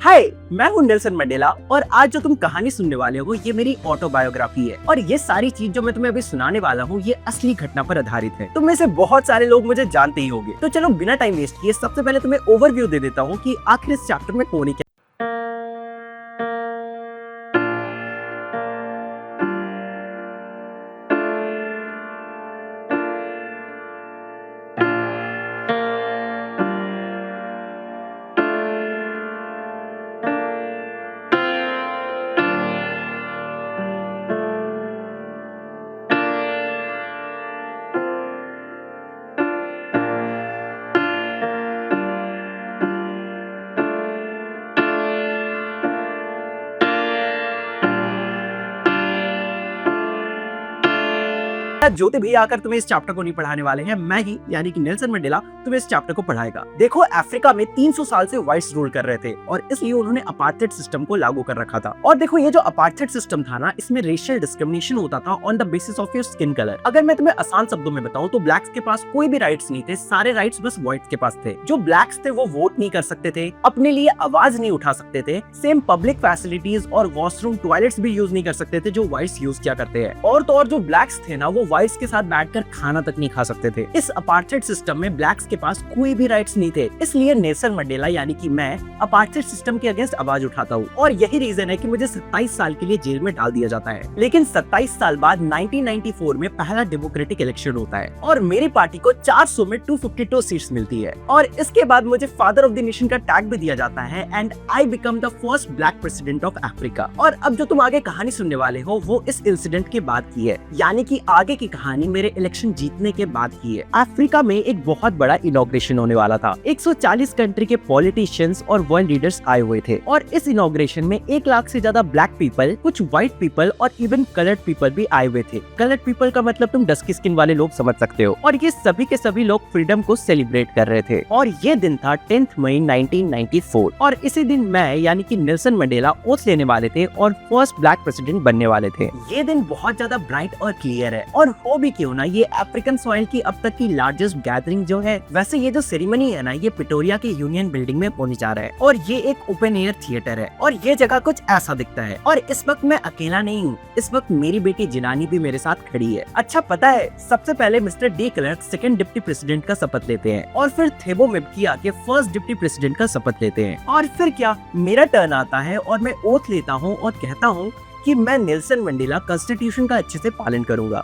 हाय, मैं हूँ Nelson Mandela और आज जो तुम कहानी सुनने वाले हो ये मेरी ऑटोबायोग्राफी है और ये सारी चीज जो मैं तुम्हें अभी सुनाने वाला हूँ ये असली घटना पर आधारित है। तुम में से बहुत सारे लोग मुझे जानते ही होंगे, तो चलो बिना टाइम वेस्ट किए सबसे पहले तुम्हें ओवरव्यू दे देता हूँ कि आखिर इस चैप्टर में होने क्या। ज्योति भैया आकर तुम्हें इस चैप्टर को नहीं पढ़ाने वाले हैं, मैं ही यानी कि नेल्सन मंडेला तुम्हें इस चैप्टर को पढ़ाएगा। देखो, अफ्रीका में 300 साल से व्हाइट्स रूल कर रहे थे और इसलिए उन्होंने अपार्थाइड सिस्टम को लागू कर रखा था। और देखो, ये जो अपार्थाइड सिस्टम था ना, इसमें रेशियल डिस्क्रिमिनेशन होता था on the basis of your skin colour. अगर मैं तुम्हें आसान शब्दों में बताऊं तो ब्लैक्स के पास कोई भी राइट्स नहीं थे, सारे राइट्स बस व्हाइट्स के पास थे। जो ब्लैक्स थे वो वोट नहीं कर सकते थे, अपने लिए आवाज नहीं उठा सकते थे, सेम पब्लिक फैसिलिटीज और वॉशरूम टॉयलेट्स भी यूज नहीं कर सकते थे जो व्हाइट्स यूज किया करते हैं। और तो और जो ब्लैक्स थे ना, वो व्हाइट्स के साथ बैठकर खाना तक नहीं खा सकते थे। इस अपार्थाइड सिस्टम में ब्लैक्स के पास कोई भी राइट्स नहीं थे, इसलिए नेल्सन मंडेला यानी कि मैं अपार्थाइड सिस्टम के अगेंस्ट आवाज उठाता हूँ और यही रीजन है कि मुझे 27 साल के लिए जेल में डाल दिया जाता है। लेकिन 27 साल बाद 1994 में पहला डेमोक्रेटिक इलेक्शन होता है और मेरी पार्टी को 400 में 252 सीट्स मिलती है और इसके बाद मुझे फादर ऑफ द नेशन का टैग भी दिया जाता है and I become the first black president of Africa. और अब जो तुम आगे कहानी सुनने वाले हो वो इस इंसिडेंट के बाद की है, यानी कि आगे की कहानी मेरे इलेक्शन जीतने के बाद की है। अफ्रीका में एक बहुत बड़ा इनॉग्रेशन होने वाला था। 140 कंट्री के पॉलिटिशियंस और वर्ल्ड लीडर्स आए हुए थे और इस इनॉग्रेशन में 1 लाख से ज्यादा ब्लैक पीपल, कुछ व्हाइट पीपल और इवन कलर्ड पीपल भी आए हुए थे। कलर्ड पीपल का मतलब तुम डस्की स्किन वाले लोग समझ सकते हो। और ये सभी के सभी लोग फ्रीडम को सेलिब्रेट कर रहे थे और ये दिन था 10 मई 1994 और इसी दिन मैं यानी कि नेल्सन मंडेला ओथ लेने वाले थे और फर्स्ट ब्लैक प्रेसिडेंट बनने वाले थे। ये दिन बहुत ज्यादा ब्राइट और क्लियर है और हो भी क्यों ना, ये अफ्रीकन सॉइल की अब तक की लार्जेस्ट गैदरिंग जो है। वैसे ये जो सेरेमनी है ना, ये पिटोरिया के यूनियन बिल्डिंग में होने जा रहा है और ये एक ओपन एयर थिएटर है और ये जगह कुछ ऐसा दिखता है। और इस वक्त मैं अकेला नहीं हूँ, इस वक्त मेरी बेटी जिनानी भी मेरे साथ खड़ी है। अच्छा, पता है, सबसे पहले mister de Klerk second deputy president का शपथ लेते हैं और फिर थेबो मेबकी आके फर्स्ट डिप्टी प्रेसिडेंट का शपथ लेते हैं और फिर क्या, मेरा टर्न आता है और मैं ओथ लेता हूँ और कहता हूँ कि मैं नेल्सन मंडेला कॉन्स्टिट्यूशन का अच्छे से पालन करूंगा।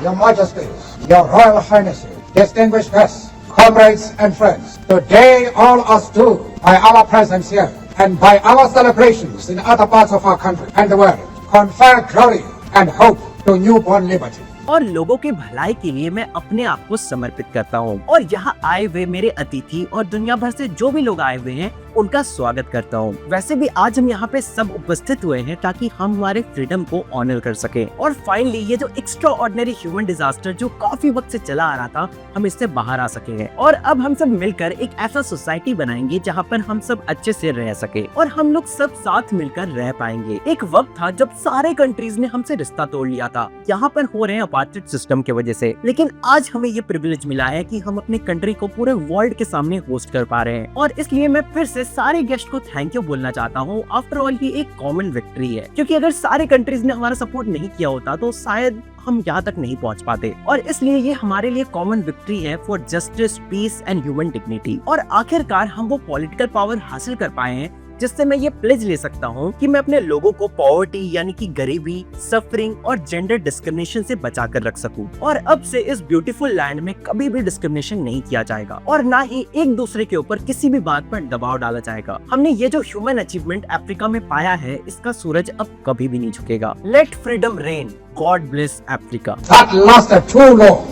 Your Majesties, Your Royal Highnesses, distinguished guests, comrades and friends, today all us do, by our presence here and by our celebrations in other parts of our country and the world, confer glory and hope to newborn liberty. और लोगों के भलाई के लिए मैं अपने आप को समर्पित करता हूँ और यहाँ आए हुए मेरे अतिथि और दुनिया भर से जो भी लोग आए हुए हैं उनका स्वागत करता हूँ। वैसे भी आज हम यहाँ पे सब उपस्थित हुए हैं ताकि हम हमारे फ्रीडम को ऑनर कर सकें और फाइनली ये जो एक्स्ट्रा ऑर्डिनरी ह्यूमन डिजास्टर जो काफी वक्त से चला आ रहा था, हम इससे बाहर आ सके हैं और अब हम सब मिलकर एक ऐसा सोसाइटी बनाएंगे जहाँ पर हम सब अच्छे से रह सके और हम लोग सब साथ मिलकर रह पाएंगे। एक वक्त था जब सारे कंट्रीज ने हमसे रिश्ता तोड़ लिया था, यहाँ पर हो रहे हैं अपार्थाइड सिस्टम की वजह से, लेकिन आज हमें ये प्रिविलेज मिला है कि हम अपने कंट्री को पूरे वर्ल्ड के सामने होस्ट कर पा रहे हैं। और इसलिए मैं फिर से सारे गेस्ट को थैंक यू बोलना चाहता हूँ। आफ्टर ऑल ये एक कॉमन विक्ट्री है, क्योंकि अगर सारे कंट्रीज ने हमारा सपोर्ट नहीं किया होता तो शायद हम यहाँ तक नहीं पहुँच पाते और इसलिए ये हमारे लिए कॉमन विक्ट्री है for justice, peace and human dignity. और आखिरकार हम वो पॉलिटिकल पावर हासिल कर पाए हैं जिससे मैं ये प्लेज ले सकता हूँ कि मैं अपने लोगों को पॉवर्टी यानी कि गरीबी, सफरिंग और जेंडर डिस्क्रिमिनेशन से बचा कर रख सकूं। और अब से इस ब्यूटीफुल लैंड में कभी भी डिस्क्रिमिनेशन नहीं किया जाएगा और ना ही एक दूसरे के ऊपर किसी भी बात पर दबाव डाला जाएगा। हमने ये जो ह्यूमन अचीवमेंट अफ्रीका में पाया है, इसका सूरज अब कभी भी नहीं झुकेगा। Let freedom reign, God bless Africa. That lasted too long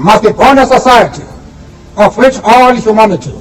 must be born a society of which all humanity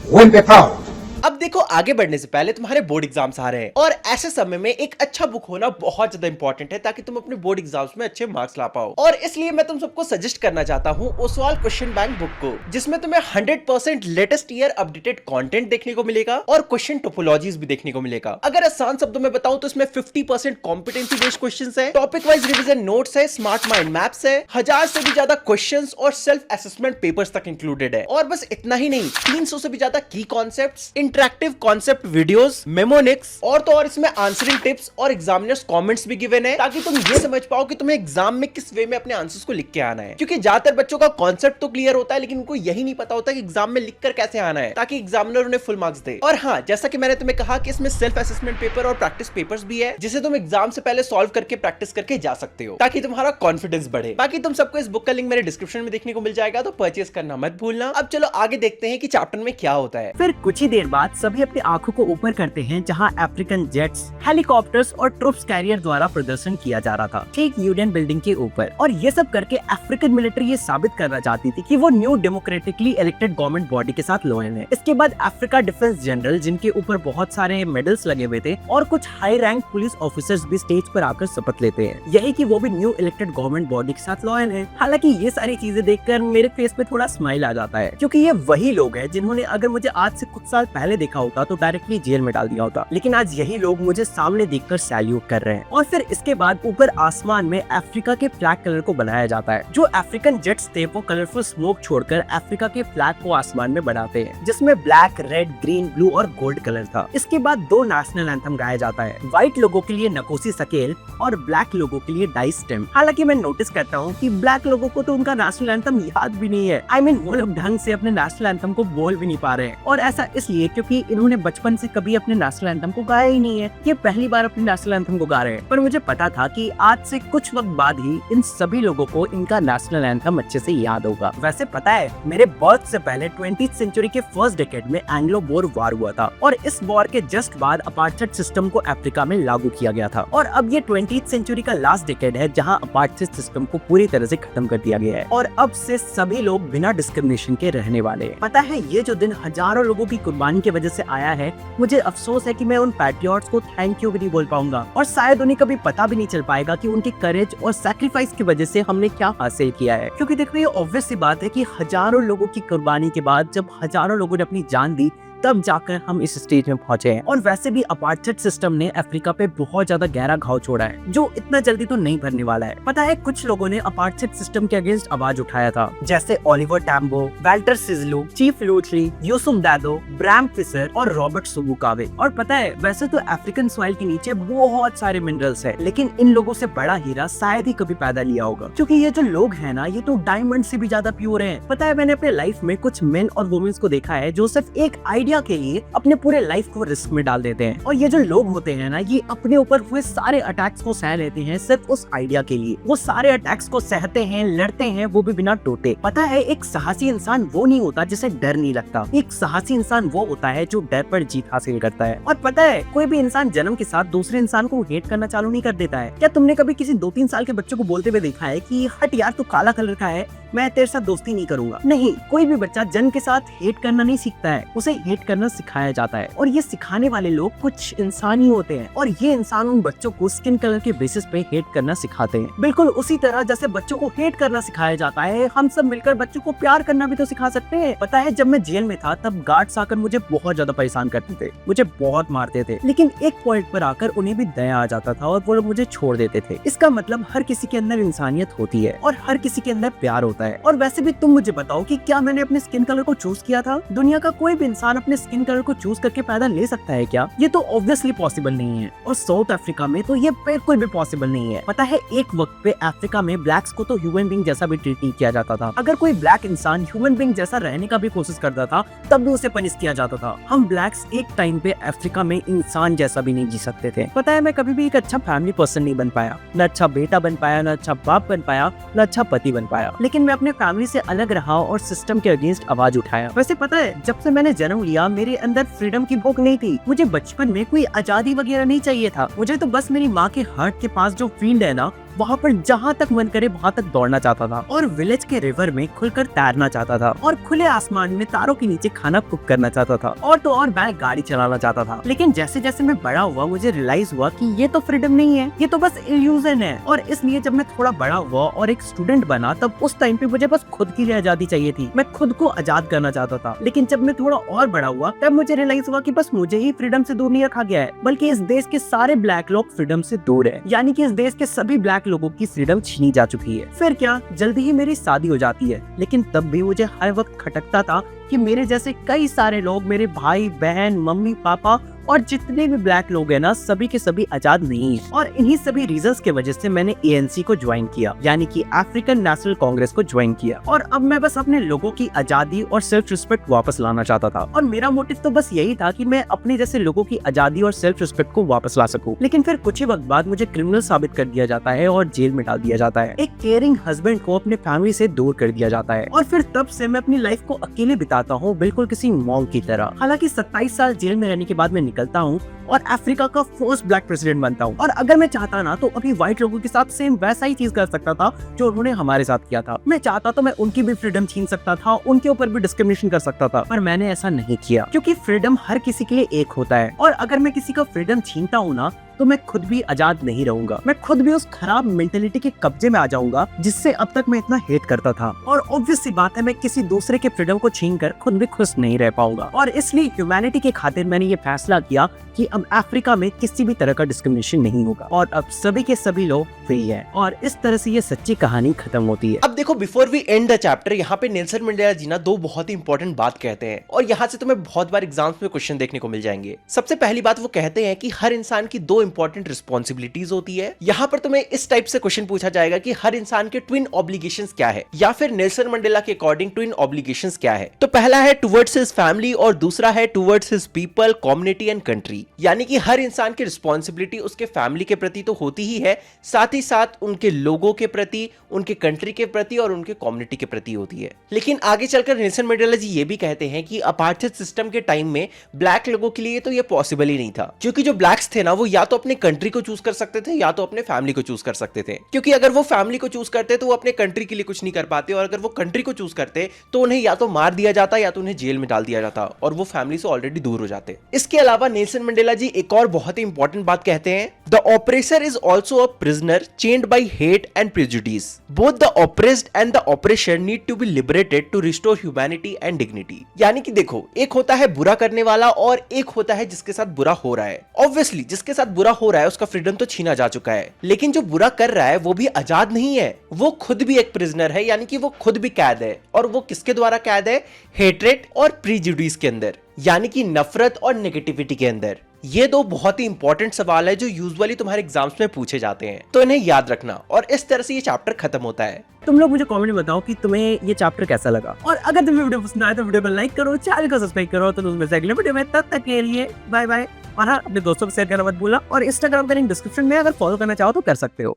will be proud. अब देखो, आगे बढ़ने से पहले तुम्हारे बोर्ड एग्जाम्स आ रहे हैं और ऐसे समय में एक अच्छा बुक होना बहुत ज्यादा इंपॉर्टेंट है ताकि तुम अपने बोर्ड एग्जाम्स में अच्छे मार्क्स ला पाओ। और इसलिए मैं तुम सबको सजेस्ट करना चाहता हूँ ओसवाल क्वेश्चन बैंक बुक को, जिसमें तुम्हें 100% लेटेस्ट ईयर अपडेटेड कंटेंट देखने को मिलेगा और क्वेश्चन टोपोलॉजीज भी देखने को मिलेगा। अगर आसान शब्दों में बताऊं तो इसमें 50% कॉम्पिटेंसी बेस्ड क्वेश्चंस है, टॉपिक वाइज रिवीजन नोट्स है, स्मार्ट माइंड मैप्स है, 1000 से भी ज्यादा क्वेश्चंस और सेल्फ असेसमेंट पेपर्स तक इंक्लूडेड है। और बस इतना ही नहीं, 300 से भी ज्यादा की concepts, interactive concept videos, mnemonics और तो और इसमें आंसरिंग टिप्स और एग्जामिनर्स कमेंट्स भी गिवन है, ताकि तुम ये समझ पाओ कि तुम्हें एग्जाम में किस वे में अपने आंसर्स को लिख के आना है। क्योंकि ज्यादातर बच्चों का कॉन्सेप्ट तो क्लियर होता है, लेकिन उनको यही नहीं पता होता कि एग्जाम में लिखकर कैसे आना है, ताकि एग्जामिनर उन्हें फुल मार्क्स दे। और हाँ, जैसा कि मैंने तुम्हें कहा कि इसमें सेल्फ असेसमेंट पेपर और प्रैक्टिस पेपर्स भी है, जिसे तुम एग्जाम से पहले सॉल्व करके प्रैक्टिस करके जा सकते हो, ताकि तुम्हारा कॉन्फिडेंस बढ़े। बाकी तुम सबको इस बुक का लिंक मेरे डिस्क्रिप्शन में देखने को मिल जाएगा, तो परचेस करना मत भूलना। अब चलो आगे देखते हैं कि चैप्टर में क्या होता है। फिर कुछ ही देर बाद सभी अपनी आंखों को ऊपर करते हैं, जहां अफ्रीकन जेट्स, हेलीकॉप्टर्स और ट्रूप्स कैरियर द्वारा प्रदर्शन किया जा रहा था, ठीक यूनियन बिल्डिंग के ऊपर। और ये सब करके अफ्रीकन मिलिट्री ये साबित करना चाहती थी कि वो new democratically elected government body के साथ लॉयल है। इसके बाद अफ्रीका डिफेंस जनरल, जिनके ऊपर बहुत सारे मेडल्स लगे हुए थे, और कुछ हाई रैंक पुलिस ऑफिसर्स भी स्टेज पर आकर शपथ लेते हैं, यही कि वो भी न्यू इलेक्टेड गवर्नमेंट बॉडी के साथ लॉयल है। हालांकि ये सारी चीजें देखकर मेरे फेस पे थोड़ा स्माइल आ जाता है, क्योंकि ये वही लोग हैं जिन्होंने अगर मुझे आज से कुछ साल पहले देखा होता तो डायरेक्टली जेल में डाल दिया होता, लेकिन आज यही लोग मुझे सामने देखकर सैल्यूट कर रहे हैं। और फिर इसके बाद ऊपर आसमान में अफ्रीका के फ्लैग कलर को बनाया जाता है। जो अफ्रीकन जेट्स थे वो कलरफुल स्मोक छोड़कर अफ्रीका के फ्लैग को आसमान में बनाते हैं, जिसमें ब्लैक, रेड, ग्रीन, ब्लू और गोल्ड कलर था। इसके बाद 2 नेशनल एंथम गाया जाता है, व्हाइट लोगों के लिए नकोसी सकेल और ब्लैक लोगों के लिए डाइस स्टेम। हालांकि मैं नोटिस करता हूँ कि ब्लैक लोगों को तो उनका नेशनल एंथम याद भी नहीं है। वो लोग ढंग से अपने नेशनल एंथम को बोल भी नहीं पा रहे हैं, और ऐसा इसलिए क्योंकि इन्होंने बचपन से कभी अपने नेशनल एंथम को गाया ही नहीं है। ये पहली बार अपने नेशनल एंथम को गा रहे हैं। पर मुझे पता था कि आज से कुछ वक्त बाद ही इन सभी लोगों को इनका नेशनल एंथम अच्छे से याद होगा। वैसे पता है, मेरे बर्थ से पहले 20th सेंचुरी के फर्स्ट डेकेड में एंग्लो बोर वार हुआ था, और इस वॉर के जस्ट बाद अपार्थाइड सिस्टम को अफ्रीका में लागू किया गया था। और अब ये 20th सेंचुरी का लास्ट डेकेड है जहां अपार्थाइड सिस्टम को पूरी तरह से खत्म कर दिया गया है, और अब से सभी लोग बिना डिस्क्रिमिनेशन के रहने वाले हैं। पता है, ये जो दिन हजारों लोगों की कुर्बानी की वजह से आया है, मुझे अफसोस है कि मैं उन पैट्रियट्स को थैंक यू भी नहीं बोल पाऊंगा, और शायद उन्हें कभी पता भी नहीं चल पाएगा कि उनकी करेज और सैक्रिफाइस की वजह से हमने क्या हासिल किया है। क्योंकि देखो, ये ऑब्वियस सी बात है कि हजारों लोगों की कुर्बानी के बाद जब हजारों लोगों ने अपनी जान दी, तब जाकर हम इस स्टेज में पहुंचे हैं। और वैसे भी अपार्थाइड सिस्टम ने अफ्रीका पे बहुत ज्यादा गहरा घाव छोड़ा है, जो इतना जल्दी तो नहीं भरने वाला है। पता है, कुछ लोगों ने अपार्थाइड सिस्टम के अगेंस्ट आवाज उठाया था, जैसे Oliver Tambo, Walter Sisulu, Chief Luthuli, Yusuf Dadoo, Bram Fischer और रॉबर्ट सुबुकावे। और पता है, वैसे तो अफ्रीकन सॉइल के नीचे बहुत सारे मिनरल्स है, लेकिन इन लोगों से बड़ा हीरा शायद ही कभी पैदा लिया होगा, क्योंकि ये जो लोग हैं ना, ये तो डायमंड से भी ज्यादा प्योर हैं। पता है, मैंने अपने लाइफ में कुछ मेन और वुमेन्स को देखा है जो सिर्फ एक आइडिया के लिए अपने पूरे लाइफ को रिस्क में डाल देते हैं। और ये जो लोग होते हैं ना, ये अपने ऊपर हुए सारे अटैक्स को सह लेते हैं सिर्फ उस आइडिया के लिए। वो सारे अटैक्स को सहते हैं, लड़ते हैं, वो भी बिना टूटे। पता है, एक साहसी इंसान वो नहीं होता जिसे डर नहीं लगता। एक साहसी इंसान वो होता है जो डर पर जीत हासिल करता है। और पता है, कोई भी इंसान जन्म के साथ दूसरे इंसान को हेट करना चालू नहीं कर देता है। क्या तुमने कभी किसी 2-3 साल के बच्चों को बोलते हुए देखा है कि हट यार, तू काला कलर का है, मैं तेरे साथ दोस्ती नहीं करूंगा? नहीं, कोई भी बच्चा जन्म के साथ हेट करना नहीं सीखता है, उसे हेट करना सिखाया जाता है। और ये सिखाने वाले लोग कुछ इंसान ही होते हैं, और ये इंसान उन बच्चों को स्किन कलर के बेसिस पे हेट करना सिखाते हैं। बिल्कुल उसी तरह जैसे बच्चों को हेट करना सिखाया जाता है, हम सब मिलकर बच्चों को प्यार करना भी तो सिखा सकते हैं। पता है, जब मैं जेल में था तब गार्ड्स आकर मुझे बहुत ज्यादा परेशान करते थे, मुझे बहुत मारते थे, लेकिन एक पॉइंट पर आकर उन्हें भी दया आ जाता था और वो लोग मुझे छोड़ देते थे। इसका मतलब हर किसी के अंदर इंसानियत होती है और हर किसी के अंदर प्यार होता है। और वैसे भी तुम मुझे बताओ कि क्या मैंने अपने स्किन कलर को चूज किया था? दुनिया का कोई भी इंसान अपने स्किन कलर को चूज करके पैदा ले सकता है क्या? ये तो ऑब्वियसली पॉसिबल नहीं है, और साउथ अफ्रीका में तो ये बिल्कुल भी पॉसिबल नहीं है। पता है, एक वक्त पे अफ्रीका में ब्लैक्स को तो ह्यूमन बीइंग जैसा भी ट्रीट नहीं किया जाता था। अगर कोई ब्लैक इंसान ह्यूमन बीइंग जैसा रहने का भी कोशिश करता था, तब भी उसे पनिश किया जाता था। हम ब्लैक्स एक टाइम पे अफ्रीका में इंसान जैसा भी नहीं जी सकते थे। पता है, मैं कभी भी एक अच्छा फैमिली पर्सन नहीं बन पाया, न अच्छा बेटा बन पाया, न अच्छा बाप बन पाया, न अच्छा पति बन पाया। लेकिन मैं अपने फैमिली से अलग रहा और सिस्टम के अगेंस्ट आवाज उठाया। वैसे पता है, जब से मैंने जन्म लिया, मेरे अंदर फ्रीडम की भूख नहीं थी। मुझे बचपन में कोई आजादी वगैरह नहीं चाहिए था। मुझे तो बस मेरी माँ के हार्ट के पास जो फील्ड है ना, वहाँ पर जहाँ तक मन करे वहाँ तक दौड़ना चाहता था और विलेज के रिवर में खुलकर तैरना चाहता था और खुले आसमान में तारों के नीचे खाना कुक करना चाहता था और तो और मैं गाड़ी चलाना चाहता था। लेकिन जैसे जैसे मैं बड़ा हुआ मुझे रियलाइज हुआ कि ये तो फ्रीडम नहीं है, ये तो बस इल्यूजन है। और इसलिए जब मैं थोड़ा बड़ा हुआ और एक स्टूडेंट बना तब उस टाइम पे मुझे बस खुद की आजादी चाहिए थी, मैं खुद को आजाद करना चाहता था। लेकिन जब मैं थोड़ा और बड़ा हुआ तब मुझे रियलाइज हुआ कि बस मुझे ही फ्रीडम से दूर नहीं रखा गया है, बल्कि इस देश के सारे ब्लैक लोग फ्रीडम से दूर है, यानी कि इस देश के सभी ब्लैक लोगों की फ्रीडम छीनी जा चुकी है। फिर क्या, जल्दी ही मेरी शादी हो जाती है, लेकिन तब भी मुझे हर वक्त खटकता था कि मेरे जैसे कई सारे लोग, मेरे भाई बहन मम्मी पापा और जितने भी ब्लैक लोग हैं ना, सभी के सभी आजाद नहीं है। और इन्हीं सभी रीजंस के वजह से मैंने ANC को ज्वाइन किया, यानी कि अफ्रीकन नेशनल कांग्रेस को ज्वाइन किया। और अब मैं बस अपने लोगों की आजादी और सेल्फ रिस्पेक्ट वापस लाना चाहता था और मेरा मोटिव तो बस यही था कि मैं अपने जैसे लोगों की आजादी और सेल्फ रिस्पेक्ट को वापस ला सकूं। लेकिन फिर कुछ ही वक्त बाद मुझे क्रिमिनल साबित कर दिया जाता है और जेल में डाल दिया जाता है। एक केयरिंग हस्बैंड को अपने फैमिली से दूर कर दिया जाता है और फिर तब से मैं अपनी लाइफ को अकेले बिताता हूँ, बिल्कुल किसी मॉन्क की तरह। हालांकि 27 साल जेल में रहने के बाद मैं निकलता हूँ और अफ्रीका का फर्स्ट ब्लैक प्रेसिडेंट बनता हूँ। और अगर मैं चाहता ना तो अभी व्हाइट लोगों के साथ सेम वैसा ही चीज कर सकता था जो उन्होंने हमारे साथ किया था। मैं चाहता तो मैं उनकी भी फ्रीडम छीन सकता था, उनके ऊपर भी डिस्क्रिमिनेशन कर सकता था, पर मैंने ऐसा नहीं किया क्योंकि फ्रीडम हर किसी के लिए एक होता है। और अगर मैं किसी का फ्रीडम छीनता हूँ ना तो मैं खुद भी आजाद नहीं रहूंगा, मैं खुद भी उस खराब मेंटेलिटी के कब्जे में आ जाऊंगा जिससे अब तक मैं इतना हेट करता था। और ऑब्वियस सी बात है, मैं किसी दूसरे के फ्रीडम को छीनकर खुद भी खुश नहीं रह पाऊंगा। और इसलिए ह्यूमैनिटी के खातिर मैंने ये फैसला किया कि अब अफ्रीका में किसी भी तरह का डिस्क्रिमिनेशन नहीं होगा और अब सभी के सभी लोग फ्री है। और इस तरह से ये सच्ची कहानी खत्म होती है। अब देखो, before we end the chapter, यहाँ पे नेल्सन मंडेला जी ना दो बहुत ही इंपॉर्टेंट बात कहते हैं और यहाँ से तुम्हें बहुत बार एग्जाम्स में क्वेश्चन देखने को मिल जाएंगे। सबसे पहली बात वो कहते हैं कि हर इंसान की दो इंपॉर्टेंट रिस्पॉन्सिबिलिटीज होती है। यहाँ पर तुम्हें इस टाइप से क्वेश्चन पूछा जाएगा कि हर इंसान के ट्विन ऑब्लिगेशंस क्या है, या फिर नेल्सन मंडेला के अकॉर्डिंग ट्विन ऑब्लिगेशंस क्या है। तो पहला है टुवर्ड्स हिज फैमिली और दूसरा है towards his people, community and country. यानी कि हर इंसान की रिस्पॉन्सिबिलिटी उसके फैमिली के प्रति तो होती ही है, साथ ही साथ उनके लोगों के प्रति, उनके कंट्री के प्रति और उनके कम्युनिटी के प्रति होती है। लेकिन आगे चलकर नेल्सन मंडेला जी ये भी कहते हैं कि अपार्थाइड सिस्टम के टाइम में ब्लैक लोगों के लिए तो ये पॉसिबल ही नहीं था, क्योंकि जो ब्लैक्स थे ना वो या तो अपने कंट्री को चूज कर सकते थे या तो अपने फैमिली को चूज कर सकते थे। क्योंकि अगर वो फैमिली को चूज करते तो वो अपने कंट्री के लिए कुछ नहीं कर पाते, और अगर वो कंट्री को चूज करते तो उन्हें या तो मार दिया जाता या तो उन्हें जेल में डाल दिया जाता और वो फैमिली से ऑलरेडी दूर हो जाते। इसके अलावा नेल्सन मंडेला जी एक और बहुत ही इंपॉर्टेंट बात कहते हैं, the oppressor is also a prisoner chained by hate and prejudice. Both the oppressed and the oppression need to be liberated to restore humanity and dignity. यानी कि देखो, एक होता है बुरा करने वाला और एक होता है जिसके साथ बुरा हो रहा है। ऑब्वियसली जिसके साथ बुरा हो रहा है उसका फ्रीडम तो छीना जा चुका है, लेकिन जो बुरा कर रहा है वो भी आजाद नहीं है, वो खुद भी एक प्रिजनर है, यानी कि वो खुद भी कैद है। और वो किसके द्वारा कैद है? हेट्रेड और प्रीजुडिस के अंदर, यानी कि नफरत और नेगेटिविटी के अंदर। ये दो बहुत ही इंपॉर्टेंट सवाल है जो यूजुअली तुम्हारे एग्जाम्स में पूछे जाते हैं, तो इन्हें याद रखना। और इस तरह से ये चैप्टर खत्म होता है। तुम लोग मुझे कमेंट में बताओ कि तुम्हें ये चैप्टर कैसा लगा, और अगर तुम्हें वीडियो पसंद आया तो वीडियो को लाइक करो, चैनल को सब्सक्राइब करो। तो उसमें से अगले वीडियो में, तब तक के लिए बाय बाय। और हाँ, अपने दोस्तों को शेयर करना मत भूलना, और इंस्टाग्राम का लिंक डिस्क्रिप्शन में, अगर फॉलो करना चाहो तो कर सकते हो।